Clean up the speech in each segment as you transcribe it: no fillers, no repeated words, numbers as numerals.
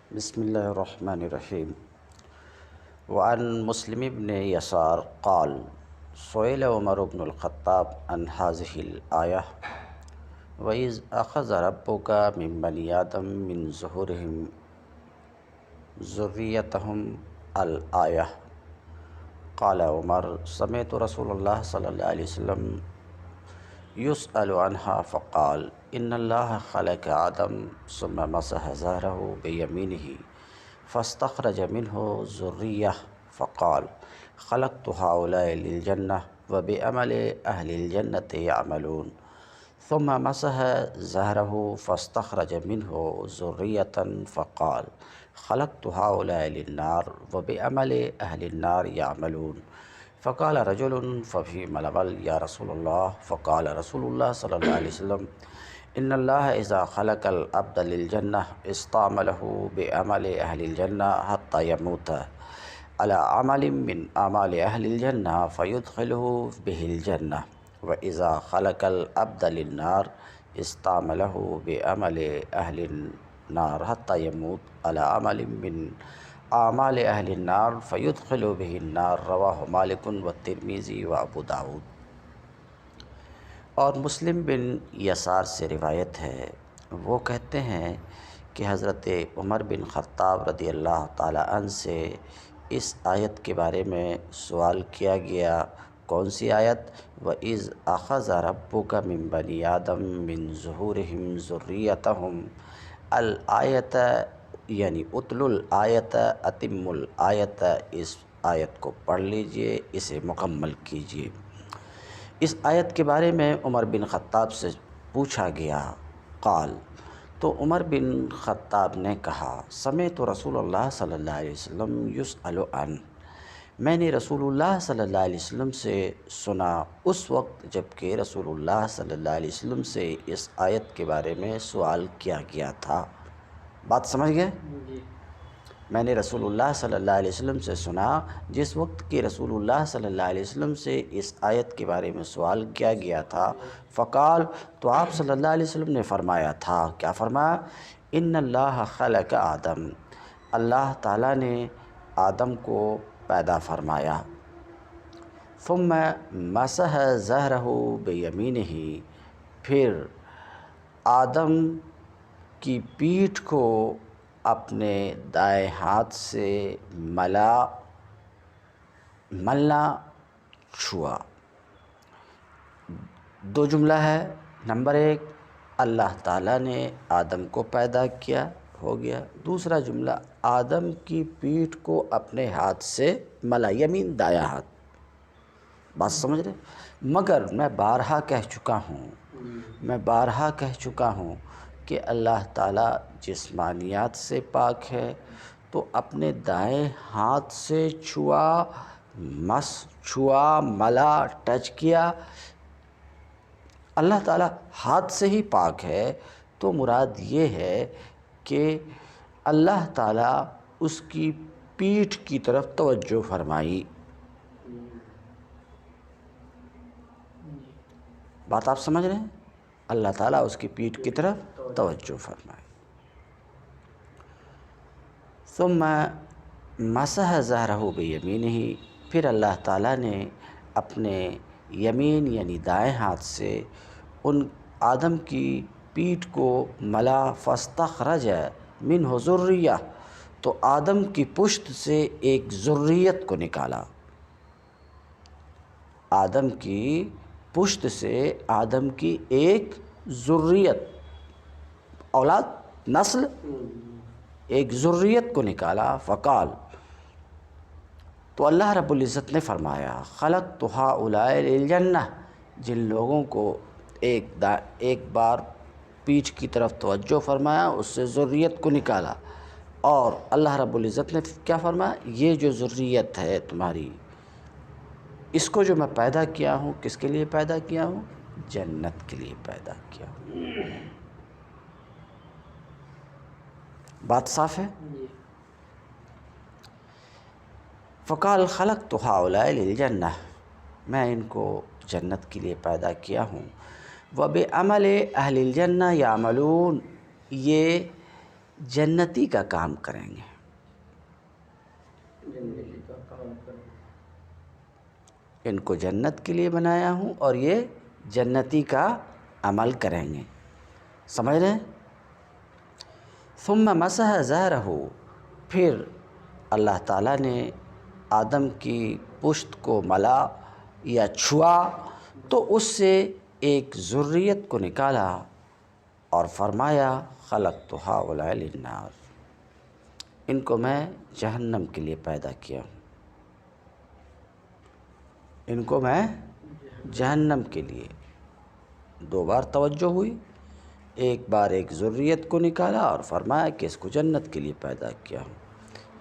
بسم الله الرحمن الرحيم. وعن مسلم بن يسار قال سئل عمر بن الخطاب عن هذه الآية وإذ أخذ ربك من بني آدم من ظهورهم ذريتهم الآية. قال عمر سمعت رسول الله صلى الله عليه وسلم يسأل عنها فقال إن الله خلق آدم ثم مسح ظهره بيمينه فاستخرج منه ذرية فقال خلقت هؤلاء للجنة وبعمل أهل الجنة يعملون ثم مسح ظهره فاستخرج منه ذرية فقال خلقت هؤلاء للنار وبعمل أهل النار يعملون. فقال رجل ففيما العمل يا رسول الله؟ فقال رسول الله صلى الله عليه وسلم إن الله إذا خلق العبد للجنة استعمله بعمل أهل الجنة حتى يموت على عمل من أعمال أهل الجنة فيدخله به الجنة، وإذا خلق العبد للنار استعمله بعمل أهل النار حتى يموت على عمل من اعمال اہل النار فیدخل به النار. رواہ مالک والترمذی وابو داود. اور مسلم بن یسار سے روایت ہے، وہ کہتے ہیں کہ حضرت عمر بن خطاب رضی اللہ تعالی عنہ سے اس آیت کے بارے میں سوال کیا گیا. کون سی آیت؟ وَإِذْ أَخَذَ رَبُّكَ مِن بَنِي آدَمَ مِن ظُهُورِهِمْ ذُرِّيَّتَهُمْ الآیت، یعنی اتل الآیت اتم الآیت. اس آیت کو پڑھ لیجئے، اسے مکمل کیجئے. اس آیت کے بارے میں عمر بن خطاب سے پوچھا گیا. قال، تو عمر بن خطاب نے کہا سمعت رسول اللہ صلی اللہ علیہ وسلم یسأل عنہ، میں نے رسول اللہ صلی اللہ علیہ وسلم سے سنا اس وقت جب کہ رسول اللہ صلی اللہ علیہ وسلم سے اس آیت کے بارے میں سوال کیا گیا تھا. بات سمجھ گئے؟ میں نے رسول اللہ صلی اللہ علیہ وسلم سے سنا جس وقت کہ رسول اللہ صلی اللہ علیہ وسلم سے اس آیت کے بارے میں سوال کیا گیا تھا. فقال، تو آپ صلی اللہ علیہ وسلم نے فرمایا تھا، کیا فرمایا؟ ان اللہ خلق آدم، اللہ تعالیٰ نے آدم کو پیدا فرمایا. ثم مسح ظہرہ بیمینہ، پھر آدم کی پیٹھ کو اپنے دائیں ہاتھ سے ملنا چھوا. دو جملہ ہے. نمبر ایک، اللہ تعالیٰ نے آدم کو پیدا کیا، ہو گیا. دوسرا جملہ، آدم کی پیٹھ کو اپنے ہاتھ سے ملا، یمین دایاں ہاتھ. بات سمجھ رہے؟ مگر میں بارہا کہہ چکا ہوں کہ اللہ تعالیٰ جسمانیات سے پاک ہے، تو اپنے دائیں ہاتھ سے چھوا، ملا، ٹچ کیا. اللہ تعالیٰ ہاتھ سے ہی پاک ہے، تو مراد یہ ہے کہ اللہ تعالیٰ اس کی پیٹھ کی طرف توجہ فرمائی. بات آپ سمجھ رہے ہیں؟ اللہ تعالیٰ اس کی پیٹھ کی طرف توجہ فرمائے. ثم مسح ظہرہ بیمینہ، پھر اللہ تعالیٰ نے اپنے یمین یعنی دائیں ہاتھ سے ان آدم کی پیٹھ کو ملا. فاستخرج منہ ذریہ، تو آدم کی پشت سے ایک ذریت کو نکالا. آدم کی پشت سے آدم کی ایک ذریت، اولاد، نسل، ایک ذریت کو نکالا. فقال، تو اللہ رب العزت نے فرمایا خلقت ہؤلاء للجنہ، جن لوگوں کو ایک بار پیٹھ کی طرف توجہ فرمایا، اس سے ذریت کو نکالا. اور اللہ رب العزت نے کیا فرمایا؟ یہ جو ذریت ہے تمہاری، اس کو جو میں پیدا کیا ہوں، کس کے لیے پیدا کیا ہوں؟ جنت کے لیے پیدا کیا ہوں. بات صاف ہے؟ فقال خلقت ہؤلاء للجنہ، میں ان کو جنت کے لیے پیدا کیا ہوں. وبعمل اہل الجنہ یعملون، یہ جنتی کا کام کریں گے. ان کو جنت کے لیے بنایا ہوں اور یہ جنتی کا عمل کریں گے. سمجھ رہے ہیں؟ ثم مسح ظہرہ، پھر اللہ تعالیٰ نے آدم کی پشت کو ملا یا چھوا تو اس سے ایک ذریت کو نکالا اور فرمایا خلقت ہؤلاء للنار، ان کو میں جہنم کے لیے پیدا کیا ہوں. ان کو میں جہنم کے لیے. دو بار توجہ ہوئی، ایک بار ایک ذریت کو نکالا اور فرمایا کہ اس کو جنت کے لیے پیدا کیا ہوں،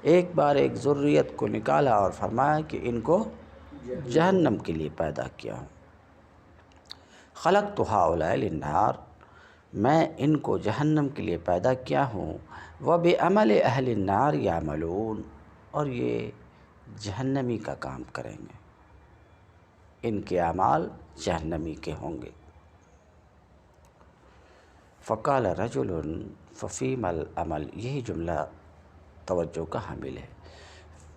ایک بار ایک ذریت کو نکالا اور فرمایا کہ ان کو جہنم کے لیے پیدا کیا ہوں. خلقت ہؤلاء للنار، میں ان کو جہنم کے لیے پیدا کیا ہوں. وبعمل اہل النار یعملون، اور یہ جہنمی کا کام کریں گے، ان کے اعمال جہنمی کے ہوں گے. فقال رجل ففیما العمل، یہی جملہ توجہ کا حامل ہے.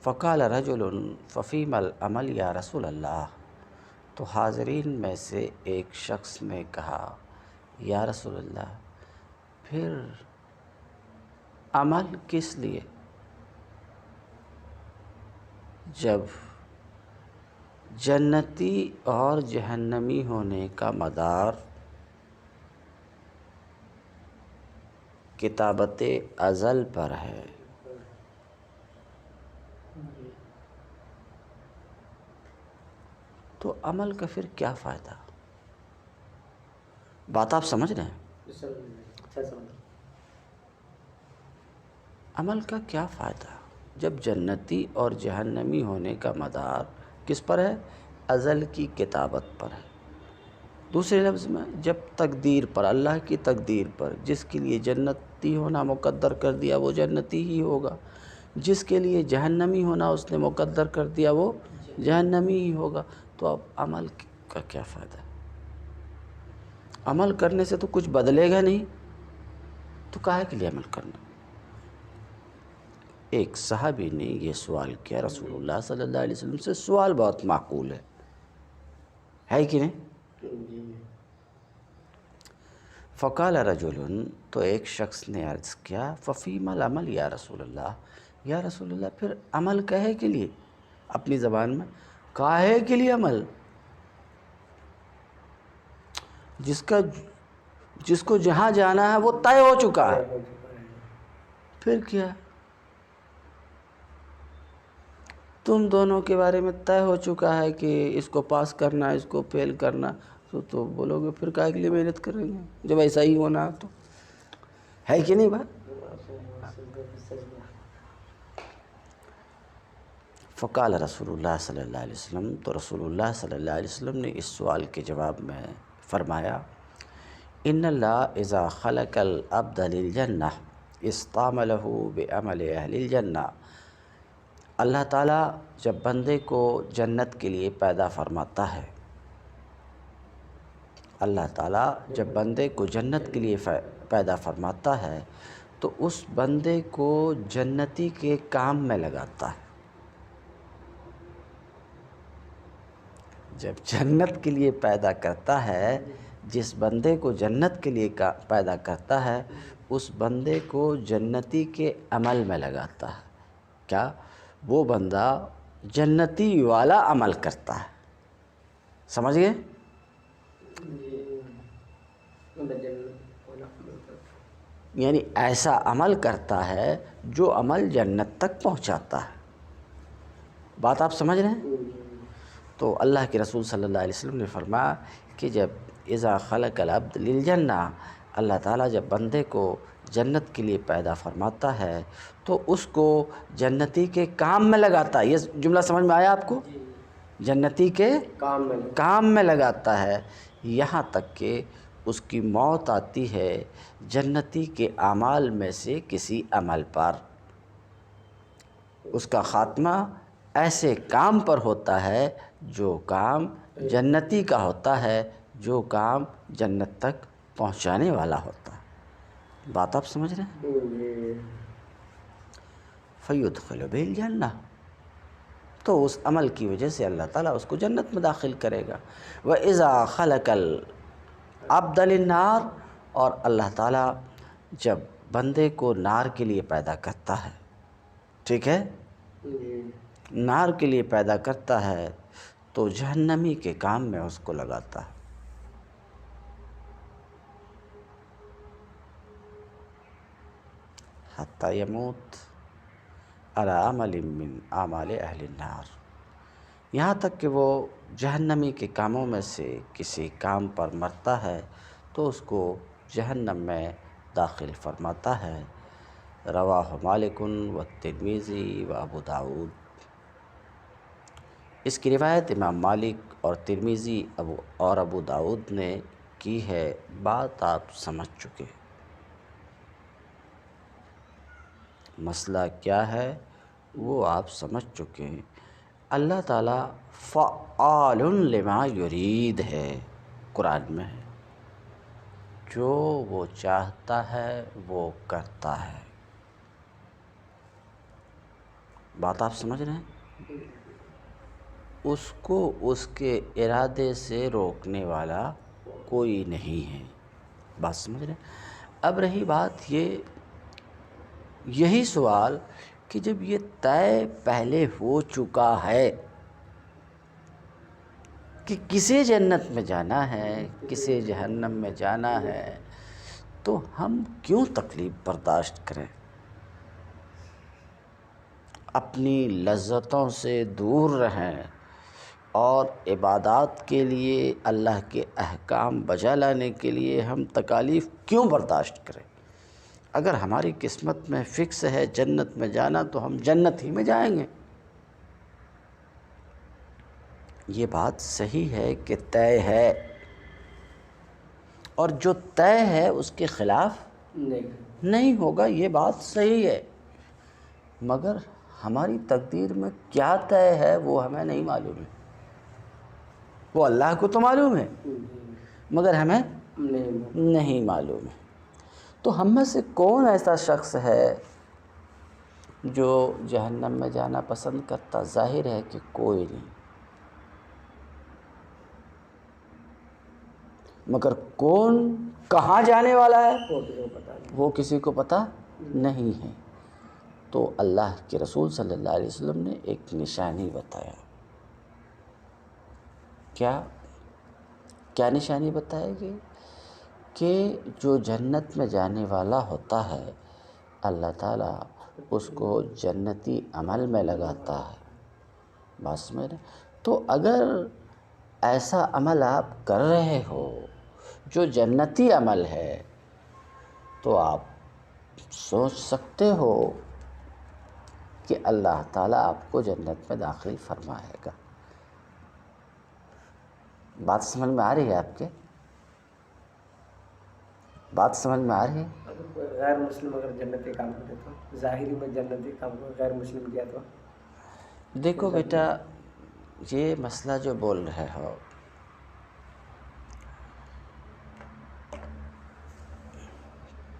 فقال رجل ففیما العمل یا رسول اللہ، تو حاضرین میں سے ایک شخص نے کہا یا رسول اللہ، پھر عمل کس لیے جب جنتی اور جہنمی ہونے کا مدار کتابت ازل پر ہے. تو عمل کا پھر کیا فائدہ؟ بات آپ سمجھ رہے ہیں؟ عمل کا کیا فائدہ جب جنتی اور جہنمی ہونے کا مدار کس پر ہے؟ ازل کی کتابت پر ہے. دوسرے لفظ میں جب تقدیر پر، اللہ کی تقدیر پر، جس کے لیے جنتی ہونا مقدر کر دیا وہ جنتی ہی ہوگا، جس کے لیے جہنمی ہونا اس نے مقدر کر دیا وہ جہنمی ہی ہوگا. تو اب عمل کا کیا فائدہ؟ عمل کرنے سے تو کچھ بدلے گا نہیں، تو کاہے کے لیے عمل کرنا؟ ایک صحابی نے یہ سوال کیا رسول اللہ صلی اللہ علیہ وسلم سے. سوال بہت معقول ہے کہ نہیں؟ فقال رجل، تو ایک شخص نے عرض کیا ففیما العمل یا رسول اللہ، یا رسول اللہ پھر عمل کاہے کے لیے؟ اپنی زبان میں کاہے کے لیے عمل؟ جس کو جہاں جانا ہے وہ طے ہو چکا ہے، پھر کیا؟ تم دونوں کے بارے میں طے ہو چکا ہے کہ اس کو پاس کرنا، اس کو فیل کرنا، تو بولو گے پھر کاہے کے لیے محنت کریں گے جب ایسا ہی ہونا تو ہے کہ نہیں بات؟ فقال رسول اللہ صلی اللہ علیہ وسلم، تو رسول اللہ صلی اللہ علیہ وسلم نے اس سوال کے جواب میں فرمایا ان اللہ اذا خلق العبد للجنہ استعملہ بعمل اہل الجنہ، اللہ تعالیٰ جب بندے کو جنت کے لیے پیدا فرماتا ہے، اللہ تعالیٰ جب بندے کو جنت کے لیے پیدا فرماتا ہے تو اس بندے کو جنتی کے کام میں لگاتا ہے. جب جنت کے لیے پیدا کرتا ہے، جس بندے کو جنت کے لیے پیدا کرتا ہے اس بندے کو جنتی کے عمل میں لگاتا ہے. کیا وہ بندہ جنتی والا عمل کرتا ہے؟ سمجھ گئے؟ یعنی ایسا عمل کرتا ہے جو عمل جنت تک پہنچاتا ہے. بات آپ سمجھ رہے ہیں؟ تو اللہ کے رسول صلی اللہ علیہ وسلم نے فرمایا کہ جب اذا خلق العبد للجنہ، اللہ تعالیٰ جب بندے کو جنت کے لیے پیدا فرماتا ہے تو اس کو جنتی کے کام میں لگاتا ہے. یہ جملہ سمجھ میں آیا آپ کو؟ جنتی کے کام میں لگاتا ہے، یہاں تک کہ اس کی موت آتی ہے جنتی کے اعمال میں سے کسی عمل پر. اس کا خاتمہ ایسے کام پر ہوتا ہے جو کام جنتی کا ہوتا ہے، جو کام جنت تک پہنچانے والا ہوتا ہے. بات آپ سمجھ رہے ہیں؟ فَيُدْخِلُ بِهِ الْجَنَّةَ، تو اس عمل کی وجہ سے اللہ تعالیٰ اس کو جنت میں داخل کرے گا۔ وَإِذَا خَلَقَ الْعَبْدَ لِلنَّارِ، اور اللہ تعالیٰ جب بندے کو نار کے لیے پیدا کرتا ہے، ٹھیک ہے، نار کے لیے پیدا کرتا ہے تو جہنمی کے کام میں اس کو لگاتا ہے۔ حَتَّى يَمُوتَ عَلَى عَمَلٍ مِّنْ أَعْمَالِ أَهْلِ النَّارِ، یہاں تک کہ وہ جہنمی کے کاموں میں سے کسی کام پر مرتا ہے تو اس کو جہنم میں داخل فرماتا ہے۔ رواہ مالک والترمذی وابو داؤد، اس کی روایت امام مالک اور ترمذی اور ابو داؤد نے کی ہے۔ بات آپ سمجھ چکے، مسئلہ کیا ہے وہ آپ سمجھ چکے۔ اللہ تعالیٰ فعال لما یرید ہے، قرآن میں ہے، جو وہ چاہتا ہے وہ کرتا ہے۔ بات آپ سمجھ رہے ہیں؟ اس کو اس کے ارادے سے روکنے والا کوئی نہیں ہے۔ بات سمجھ رہے ہیں؟ اب رہی بات یہی سوال کہ جب یہ طے پہلے ہو چکا ہے کہ کسے جنت میں جانا ہے کسے جہنم میں جانا ہے، تو ہم کیوں تکلیف برداشت کریں، اپنی لذتوں سے دور رہیں اور عبادات کے لیے، اللہ کے احکام بجا لانے کے لیے ہم تکالیف کیوں برداشت کریں؟ اگر ہماری قسمت میں فکس ہے جنت میں جانا تو ہم جنت ہی میں جائیں گے۔ یہ بات صحیح ہے کہ طے ہے، اور جو طے ہے اس کے خلاف نہیں ہوگا، یہ بات صحیح ہے، مگر ہماری تقدیر میں کیا طے ہے وہ ہمیں نہیں معلوم ہے۔ وہ اللہ کو تو معلوم ہے مگر ہمیں نہیں معلوم ہے۔ تو ہم میں سے کون ایسا شخص ہے جو جہنم میں جانا پسند کرتا؟ ظاہر ہے کہ کوئی نہیں، مگر کون کہاں جانے والا ہے وہ کسی کو پتہ نہیں ہے۔ تو اللہ کے رسول صلی اللہ علیہ وسلم نے ایک نشانی بتایا۔ کیا نشانی بتائے گی؟ کہ جو جنت میں جانے والا ہوتا ہے اللہ تعالیٰ اس کو جنتی عمل میں لگاتا ہے۔ بات سمجھ رہے؟ تو اگر ایسا عمل آپ کر رہے ہو جو جنتی عمل ہے تو آپ سوچ سکتے ہو کہ اللہ تعالیٰ آپ کو جنت میں داخل فرمائے گا۔ بات سمجھ میں آ رہی ہے آپ کے؟ بات سمجھ میں آ رہی ہے؟ غیر مسلم اگر جنتی کام کرے تو ظاہری میں جنتی کام کو غیر مسلم کیا تو؟ دیکھو بیٹا، یہ مسئلہ جو بول رہے ہو،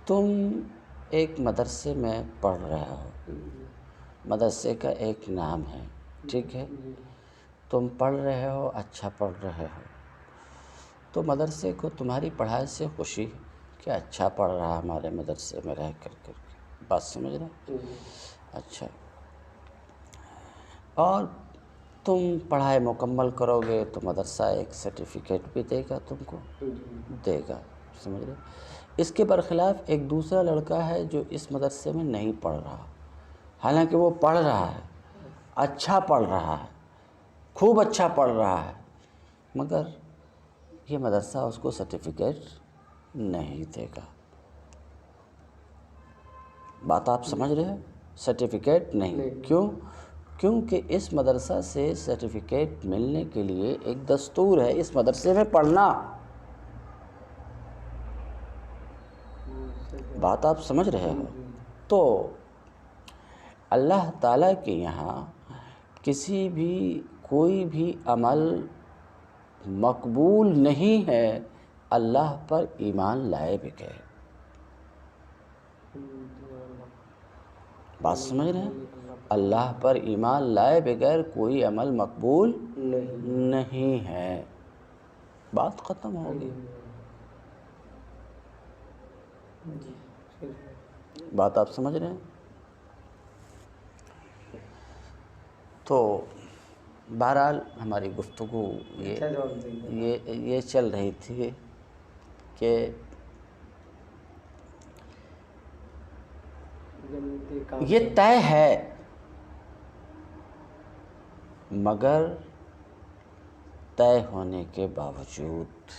تم ایک مدرسے میں پڑھ رہے ہو، مدرسے کا ایک نام ہے، ٹھیک ہے، تم پڑھ رہے ہو، اچھا پڑھ رہے ہو، تو مدرسے کو تمہاری پڑھائی سے خوشی کہ اچھا پڑھ رہا ہمارے مدرسے میں رہ کر کے۔ بات سمجھ رہے؟ اچھا، اور تم پڑھائی مکمل کرو گے تو مدرسہ ایک سرٹیفکیٹ بھی دے گا، تم کو دے گا، سمجھ رہے؟ اس کے برخلاف ایک دوسرا لڑکا ہے جو اس مدرسے میں نہیں پڑھ رہا، حالانکہ وہ پڑھ رہا ہے، اچھا پڑھ رہا ہے، خوب اچھا پڑھ رہا ہے، مگر یہ مدرسہ اس کو سرٹیفکیٹ نہیں دے گا۔ بات آپ سمجھ رہے ہیں؟ سرٹیفکیٹ نہیں، کیونکہ اس مدرسہ سے سرٹیفکیٹ ملنے کے لیے ایک دستور ہے اس مدرسے میں پڑھنا۔ بات آپ سمجھ رہے ہو؟ تو اللہ تعالیٰ کے یہاں کوئی بھی عمل مقبول نہیں ہے اللہ پر ایمان لائے بغیر۔ بات سمجھ رہے ہیں؟ اللہ پر ایمان لائے بغیر کوئی عمل مقبول نہیں ہے، بات ختم ہوگی۔ بات آپ سمجھ رہے ہیں؟ تو بہرحال ہماری گفتگو یہ چل رہی تھی کہ یہ طے ہے، مگر طے ہونے کے باوجود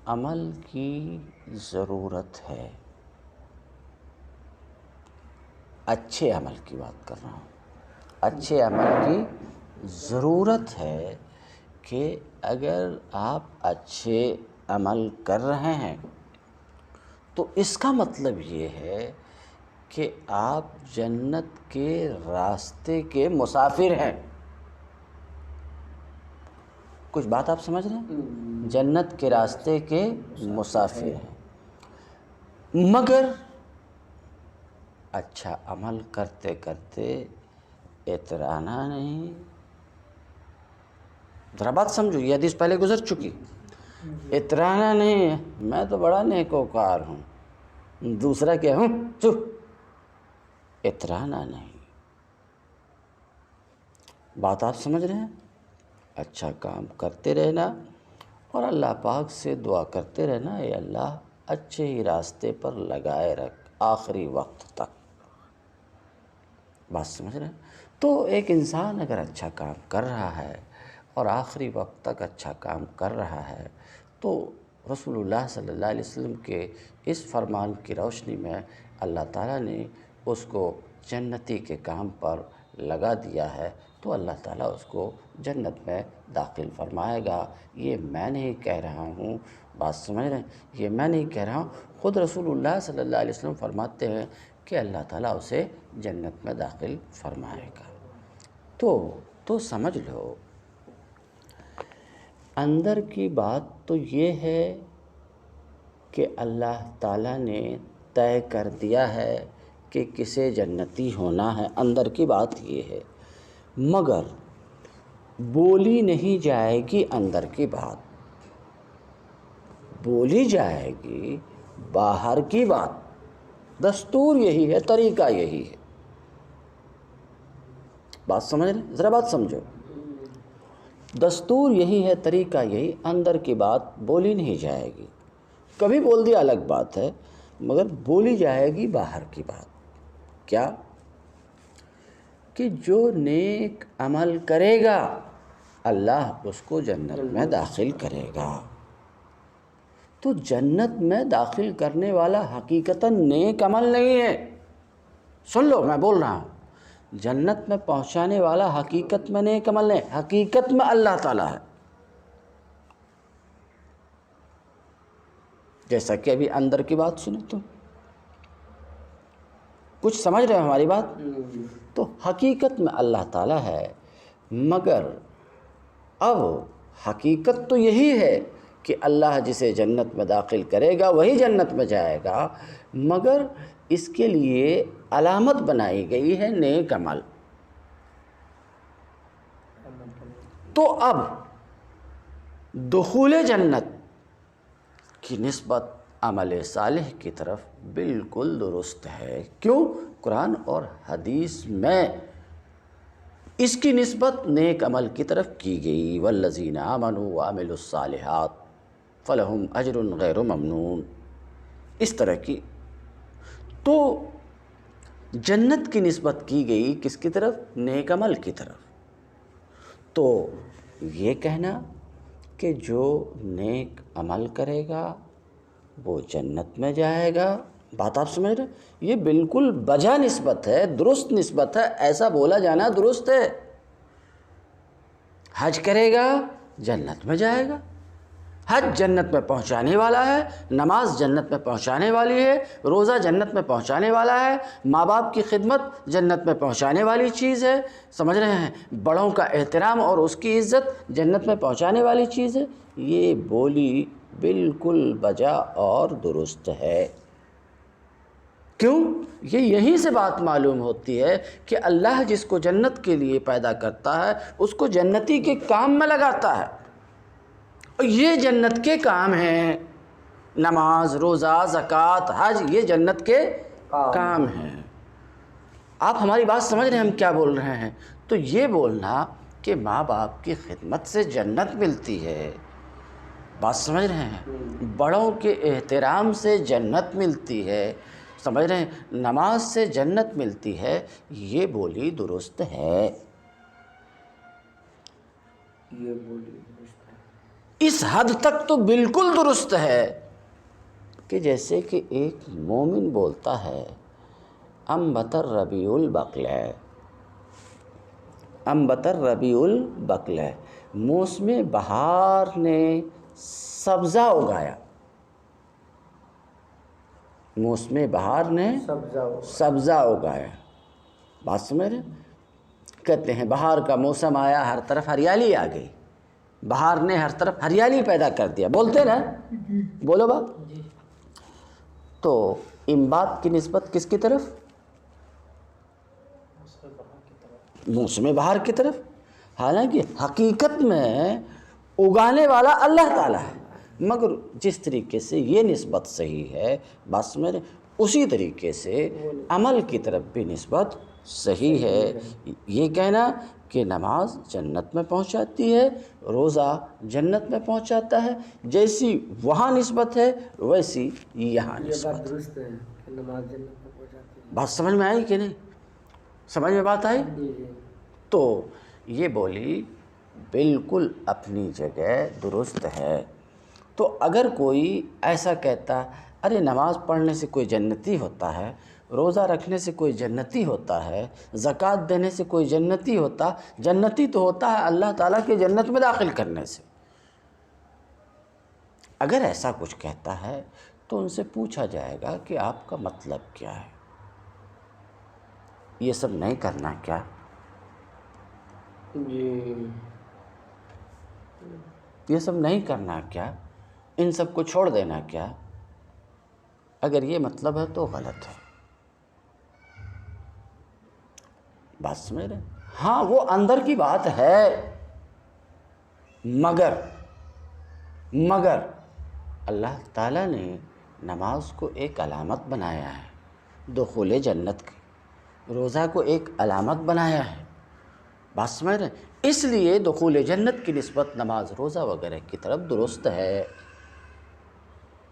عمل کی ضرورت ہے، اچھے عمل کی بات کر رہا ہوں، اچھے عمل کی ضرورت ہے کہ اگر آپ اچھے عمل کر رہے ہیں تو اس کا مطلب یہ ہے کہ آپ جنت کے راستے کے مسافر ہیں۔ کچھ بات آپ سمجھ رہے ہیں؟ جنت کے راستے کے مسافر ہیں، مگر اچھا عمل کرتے کرتے اترانا نہیں۔ ذرا بات سمجھو، یہ حدیث پہلے گزر چکی۔ اترانا نہیں ہے، میں تو بڑا نیکوکار ہوں، دوسرا کیا ہوں، چپ، اترانا نہیں۔ بات آپ سمجھ رہے ہیں؟ اچھا کام کرتے رہنا اور اللہ پاک سے دعا کرتے رہنا، اے اللہ اچھے ہی راستے پر لگائے رکھ آخری وقت تک۔ بات سمجھ رہے ہیں؟ تو ایک انسان اگر اچھا کام کر رہا ہے اور آخری وقت تک اچھا کام کر رہا ہے تو رسول اللہ صلی اللہ علیہ وسلم کے اس فرمان کی روشنی میں اللہ تعالیٰ نے اس کو جنتی کے کام پر لگا دیا ہے، تو اللہ تعالیٰ اس کو جنت میں داخل فرمائے گا۔ یہ میں نہیں کہہ رہا ہوں، بات سمجھ رہے ہیں؟ یہ میں نہیں کہہ رہا ہوں، خود رسول اللہ صلی اللہ علیہ وسلم فرماتے ہیں کہ اللہ تعالیٰ اسے جنت میں داخل فرمائے گا۔ تو سمجھ لو، اندر کی بات تو یہ ہے کہ اللہ تعالیٰ نے طے کر دیا ہے کہ کسے جنتی ہونا ہے، اندر کی بات یہ ہے، مگر بولی نہیں جائے گی اندر کی بات، بولی جائے گی باہر کی بات۔ دستور یہی ہے، طریقہ یہی ہے، بات سمجھ رہے ہیں؟ ذرا بات سمجھو، دستور یہی ہے، طریقہ یہی، اندر کی بات بولی نہیں جائے گی، کبھی بول دیا الگ بات ہے، مگر بولی جائے گی باہر کی بات۔ کیا؟ کہ جو نیک عمل کرے گا اللہ اس کو جنت میں داخل کرے گا۔ تو جنت میں داخل کرنے والا حقیقتاً نیک عمل نہیں ہے، سن لو میں بول رہا ہوں، جنت میں پہنچانے والا حقیقت میں نیک عمل نہیں، حقیقت میں اللہ تعالیٰ ہے۔ جیسا کہ ابھی اندر کی بات سنیں، تم کچھ سمجھ رہے ہو ہماری بات؟ تو حقیقت میں اللہ تعالیٰ ہے، مگر اب حقیقت تو یہی ہے کہ اللہ جسے جنت میں داخل کرے گا وہی جنت میں جائے گا، مگر اس کے لیے علامت بنائی گئی ہے نیک عمل۔ تو اب دخول جنت کی نسبت عمل صالح کی طرف بالکل درست ہے۔ کیوں؟ قرآن اور حدیث میں اس کی نسبت نیک عمل کی طرف کی گئی، والذین آمنوا وعملوا الصالحات فلہم اجر غیر ممنون، اس طرح کی۔ تو جنت کی نسبت کی گئی کس کی طرف؟ نیک عمل کی طرف۔ تو یہ کہنا کہ جو نیک عمل کرے گا وہ جنت میں جائے گا، بات آپ سمجھ رہے ہیں؟ یہ بالکل بجا نسبت ہے، درست نسبت ہے، ایسا بولا جانا درست ہے۔ حج کرے گا جنت میں جائے گا، حج جنت میں پہنچانے والا ہے، نماز جنت میں پہنچانے والی ہے، روزہ جنت میں پہنچانے والا ہے، ماں باپ کی خدمت جنت میں پہنچانے والی چیز ہے، سمجھ رہے ہیں؟ بڑوں کا احترام اور اس کی عزت جنت میں پہنچانے والی چیز ہے۔ یہ بولی بالکل بجا اور درست ہے۔ کیوں؟ یہ یہیں سے بات معلوم ہوتی ہے کہ اللہ جس کو جنت کے لیے پیدا کرتا ہے اس کو جنتی کے کام میں لگاتا ہے، اور یہ جنت کے کام ہیں، نماز، روزہ، زکوٰۃ، حج، یہ جنت کے کام ہیں۔ آپ ہماری بات سمجھ رہے ہیں ہم کیا بول رہے ہیں؟ تو یہ بولنا کہ ماں باپ کی خدمت سے جنت ملتی ہے، بات سمجھ رہے ہیں، بڑوں کے احترام سے جنت ملتی ہے، سمجھ رہے ہیں، نماز سے جنت ملتی ہے، یہ بولی درست ہے، یہ بولی درست ہے، اس حد تک تو بالکل درست ہے کہ جیسے کہ ایک مومن بولتا ہے انبت الربیع البقل، انبت الربیع البقل، موسم بہار نے سبزہ اگایا، موسم بہار نے سبزہ اگایا، بات سمجھ رہے ہیں؟ کہتے ہیں بہار کا موسم آیا، ہر طرف ہریالی آ گئی، بہار نے ہر طرف ہریالی پیدا کر دیا، بولتے نا، بولو با، تو انبات کی نسبت کس کی طرف؟ موسم بہار کی طرف، حالانکہ حقیقت میں اگانے والا اللہ تعالیٰ ہے، مگر جس طریقے سے یہ نسبت صحیح ہے، بس میں اسی طریقے سے عمل کی طرف بھی نسبت صحیح ہے، یہ کہنا کہ نماز جنت میں پہنچاتی ہے، روزہ جنت میں پہنچاتا ہے، جیسی وہاں نسبت ہے ویسی یہاں نسبت ہے۔ درست ہے کہ نماز جنت میں پہنچاتی ہے۔ بات سمجھ میں آئی کہ نہیں؟ سمجھ میں بات آئی؟ تو یہ بولی بالکل اپنی جگہ درست ہے۔ تو اگر کوئی ایسا کہتا ارے نماز پڑھنے سے کوئی جنتی ہوتا ہے، روزہ رکھنے سے کوئی جنتی ہوتا ہے، زکوٰۃ دینے سے کوئی جنتی ہوتا، جنتی تو ہوتا ہے اللہ تعالیٰ کے جنت میں داخل کرنے سے، اگر ایسا کچھ کہتا ہے تو ان سے پوچھا جائے گا کہ آپ کا مطلب کیا ہے؟ یہ سب نہیں کرنا کیا؟ یہ سب نہیں کرنا کیا؟ ان سب کو چھوڑ دینا کیا؟ اگر یہ مطلب ہے تو غلط ہے، بات سمجھ رہے ہیں؟ ہاں وہ اندر کی بات ہے، مگر اللہ تعالیٰ نے نماز کو ایک علامت بنایا ہے دخول جنت کی، روزہ کو ایک علامت بنایا ہے، بات سمجھ رہے ہیں؟ اس لیے دخول جنت کی نسبت نماز، روزہ وغیرہ کی طرف درست ہے۔